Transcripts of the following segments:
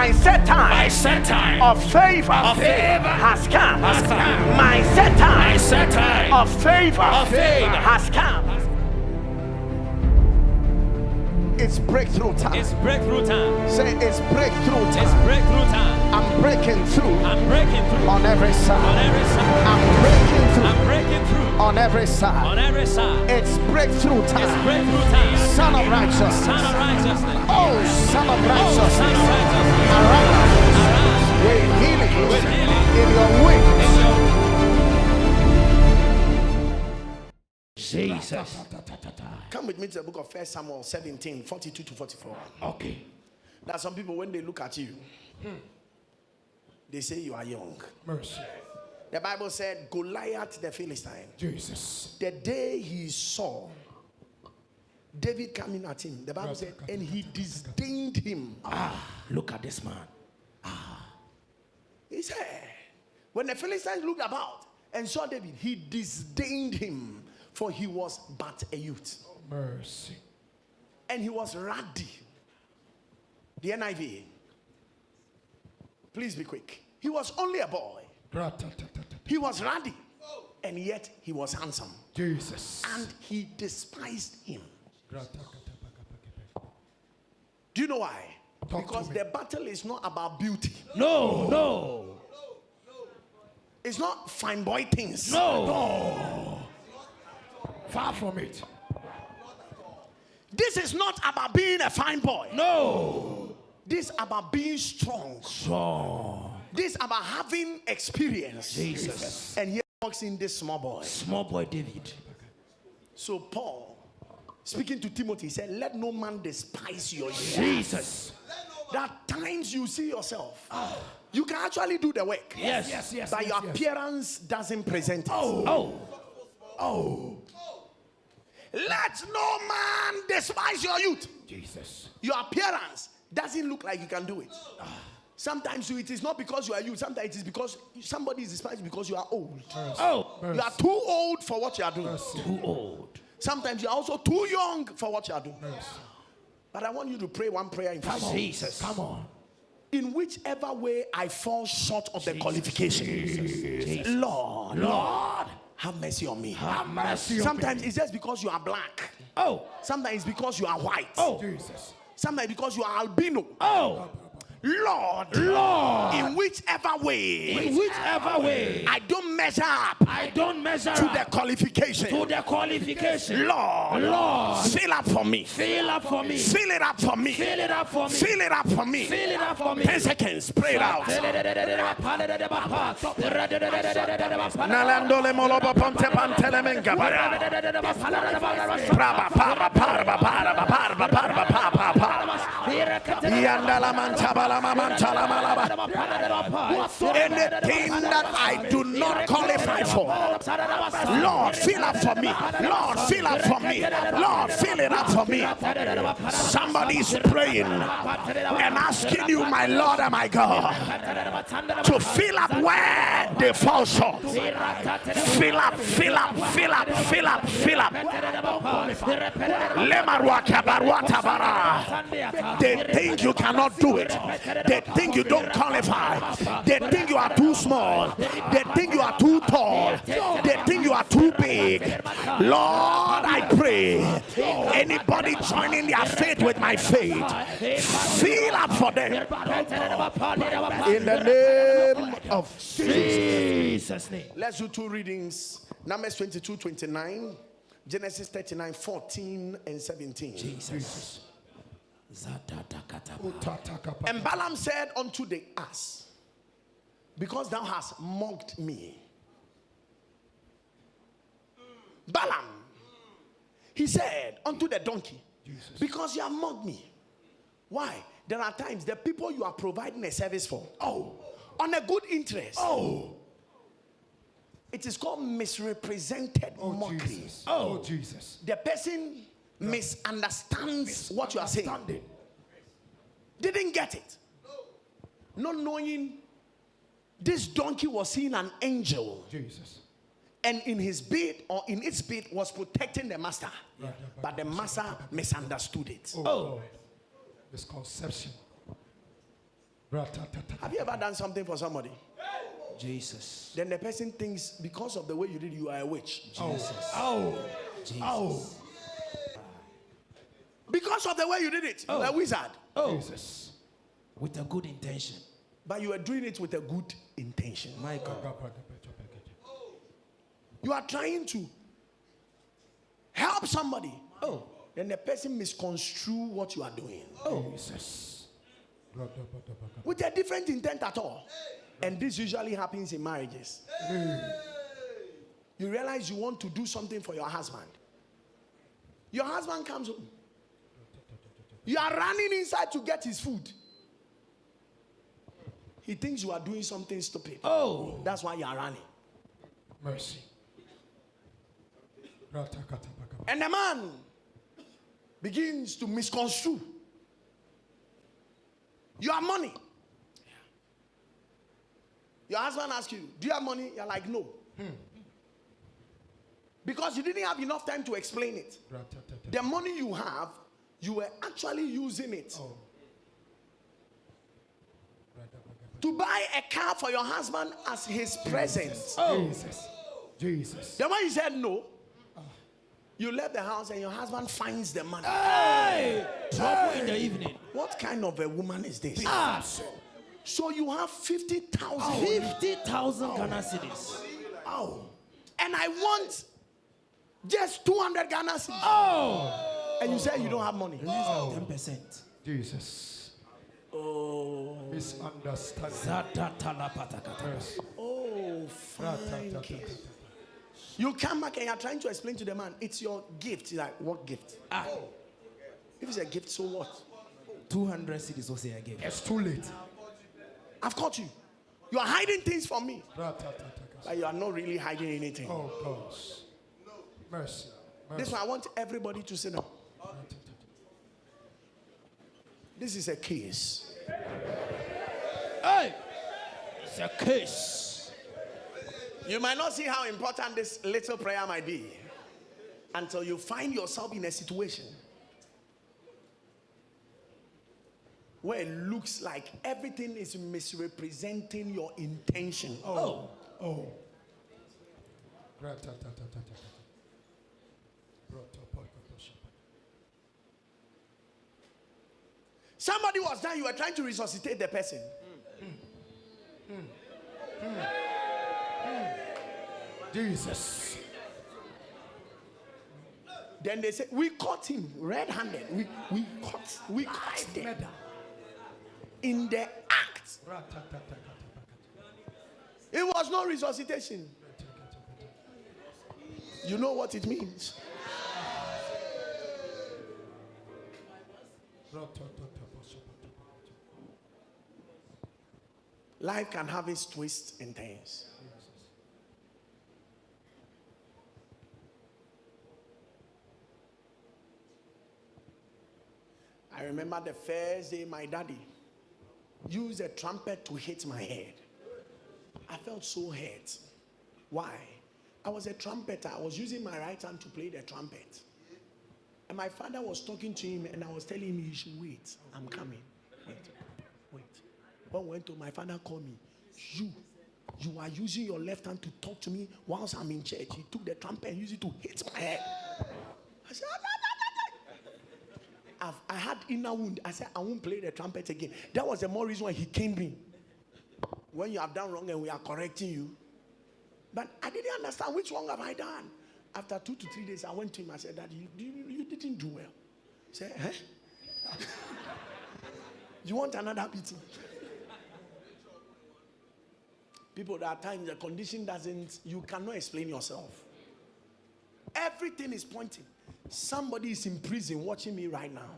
My set time of favor has come. My set time of favor has come. It's breakthrough time. It's breakthrough time. Say it's breakthrough time. It's breakthrough time. I'm breaking through. I'm breaking through. On every side. On every side. I'm breaking through. I'm breaking through. On every side. On every side. It's breakthrough time. It's breakthrough time. Son of righteousness. Son of righteousness. Oh, son of righteousness. Son of righteousness. Arise. Arise. With healing. With healing. In your wings. In your Jesus. Come with me to the book of 1 Samuel 17, 42 to 44. Okay. Now some people, when they look at you, they say you are young. Mercy. The Bible said Goliath the Philistine, Jesus. the day he saw David coming at him, the Bible said, and he disdained him. Look at this man. He said, when the Philistines looked about and saw David, he disdained him, for he was but a youth. Mercy. And he was ruddy. The NIV. Please be quick. He was only a boy. He was ruddy. And yet he was handsome. Jesus. And he despised him. Do you know why? Because the battle is not about beauty. No. It's not fine boy things. No. Far from it. This is not about being a fine boy. No. This is about being strong. This is about having experience. Jesus. And here walks in this small boy. Small boy David. So Paul, speaking to Timothy, said, let no man despise your years. Jesus. There are times you see yourself. You can actually do the work. Yes. But your appearance doesn't present it. Let no man despise your youth. Jesus. Your appearance doesn't look like you can do it. Sometimes it is not because you are youth. Sometimes it is because somebody is despised because you are old. You are too old for what you are doing. Too old. Sometimes you are also too young for what you are doing. But I want you to pray one prayer in faith. Jesus. Come on. In whichever way I fall short of the qualification, Jesus. Lord, have mercy on me. Have mercy on me. Sometimes it's just because you are black. Sometimes it's because you are white. Jesus. Sometimes because you are albino. Lord, in whichever way, I don't measure up, to the qualification. Lord, fill up for me. Fill it up for me. 10 seconds, pray it out. Nalandole molobo ponte pantele mengabara. Anything that I do not qualify for, Lord, fill up for me. Lord, fill up for me. Lord, fill it up for me. Somebody is praying and asking you, my Lord and my God, to fill up where they fall short. Fill up. They think you cannot do it. They think you don't qualify. They think you are too small. They think you are too tall. They think you are too big. Lord, I pray, anybody joining their faith with my faith, fill up for them. In the name of Jesus. Let's do 2 readings. Numbers 22, 29. Genesis 39, 14 and 17. Jesus. And Balaam said unto the ass, because thou hast mocked me. Balaam, he said unto the donkey, because you have mocked me. Why? There are times the people you are providing a service for, on a good interest, it is called misrepresented mockery. Jesus. Jesus. The person misunderstands what you are saying. Didn't get it. Not knowing this donkey was seeing an angel. Jesus. And in his beat or in its beat was protecting the master. But the master misunderstood it. Misconception. Have you ever done something for somebody? Jesus. Then the person thinks because of the way you did, you are a witch. Jesus. Oh. Because of the way you did it, you are a wizard. Jesus. With a good intention. But you are doing it with a good intention. My God. You are trying to help somebody. Oh. Then the person misconstrue what you are doing. Jesus. With a different intent at all. And this usually happens in marriages. You realize you want to do something for your husband. Your husband comes home. You are running inside to get his food. He thinks you are doing something stupid. Oh. That's why you are running. Mercy. And the man begins to misconstrue. You have money. Your husband asks you, do you have money? You're like, no. Because you didn't have enough time to explain it. The money you have, you were actually using it to buy a car for your husband as his present. Jesus. Then when you said no, you left the house and your husband finds the money. Hey! Trouble in the evening. What kind of a woman is this? So you have 50,000. 50,000 Ghana cedis. Oh. And I want just 200 Ghana cedis. Oh. And you say you don't have money. Less than 10%. Jesus. Oh. Misunderstanding. Oh, fine case. You come back and you're trying to explain to the man, it's your gift. He's like, what gift? If it's a gift, so what? 200 cedis was a gift. It's too late. I've caught you. You are hiding things from me. But you are not really hiding anything. Oh, gosh. Mercy. This one, I want everybody to sit down. This is a case. Hey! It's a case. You might not see how important this little prayer might be until you find yourself in a situation where it looks like everything is misrepresenting your intention. Oh. Somebody was there, you were trying to resuscitate the person. Jesus. Then they said, we caught him red-handed. We caught him in the act. It was no resuscitation. You know what it means? Life can have its twists and turns. I remember the first day my daddy used a trumpet to hit my head. I felt so hurt. Why? I was a trumpeter. I was using my right hand to play the trumpet. And my father was talking to him and I was telling him he should wait. I'm coming. Wait. When we went to my father called me. You are using your left hand to talk to me whilst I'm in church. He took the trumpet and used it to hit my head. I said, I had inner wound. I said, I won't play the trumpet again. That was the more reason why he caned me. When you have done wrong and we are correcting you. But I didn't understand which wrong have I done. After 2 to 3 days, I went to him. I said, Daddy, you didn't do well. He said, huh? You want another beating? People, there are times the condition doesn't, you cannot explain yourself. Everything is pointing. Somebody is in prison watching me right now.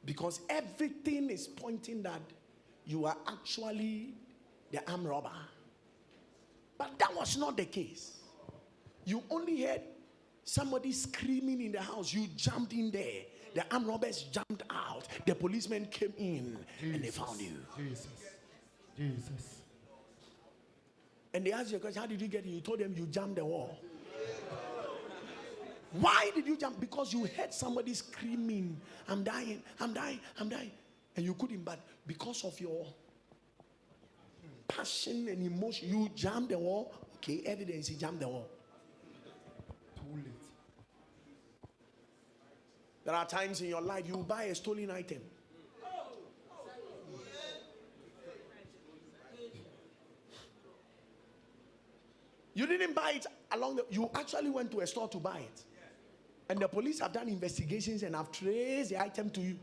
Because everything is pointing that you are actually the armed robber. But that was not the case. You only heard somebody screaming in the house. You jumped in there. The armed robbers jumped out. The policemen came in and they found you. Jesus. And they asked you a question, how did you get in? You told them you jumped the wall. Why did you jump? Because you heard somebody screaming, I'm dying. and you couldn't, but because of your passion and emotion, you jammed the wall. Okay, evidence, you jammed the wall. Too late. There are times in your life you buy a stolen item. You didn't buy it you actually went to a store to buy it. And the police have done investigations and have traced the item to you.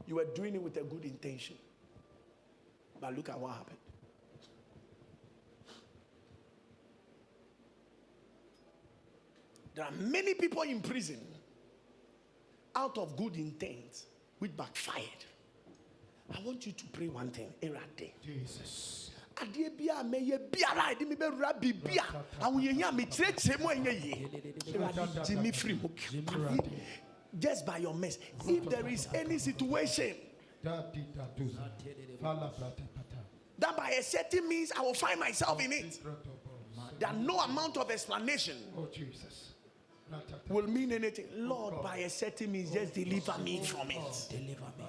You were doing it with a good intention. But look at what happened. There are many people in prison out of good intent which backfired. I want you to pray one thing. Jesus. Just by your mess. If there is any situation that by a certain means I will find myself in it, that no amount of explanation will mean anything. Lord, by a certain means, just deliver me from it. Deliver me.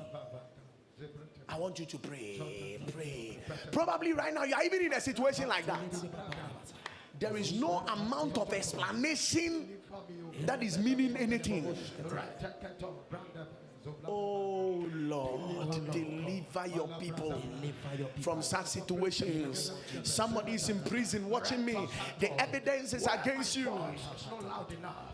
I want you to pray. Pray. Probably right now you are even in a situation like that. There is no amount of explanation that is meaning anything. Oh Lord, deliver your people from such situations. Somebody is in prison watching me. The evidence is against you.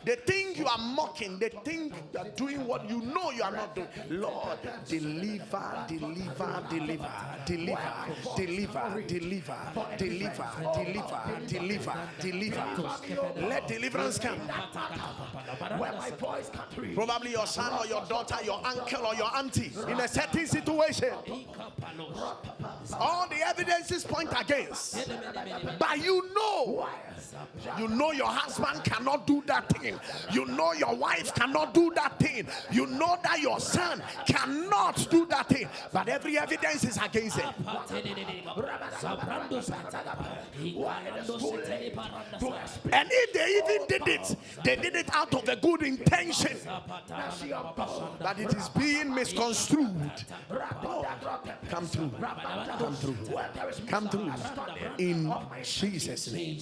They think you are mocking. They think you are doing what you know you are not doing. Lord, deliver, deliver, deliver, deliver, deliver, deliver, deliver, deliver, deliver, deliver. Let deliverance come. Where my voice can't reach. Probably your son or your daughter, your uncle or your auntie in a certain situation. All the evidences point against, but you know your husband cannot do that thing. You know your wife cannot do that thing. You know that your son cannot do that thing, but every evidence is against it. And if they even did it, they did it out of a good intention, but it is being misconstrued. Oh, come through, come through, come through in Jesus' name.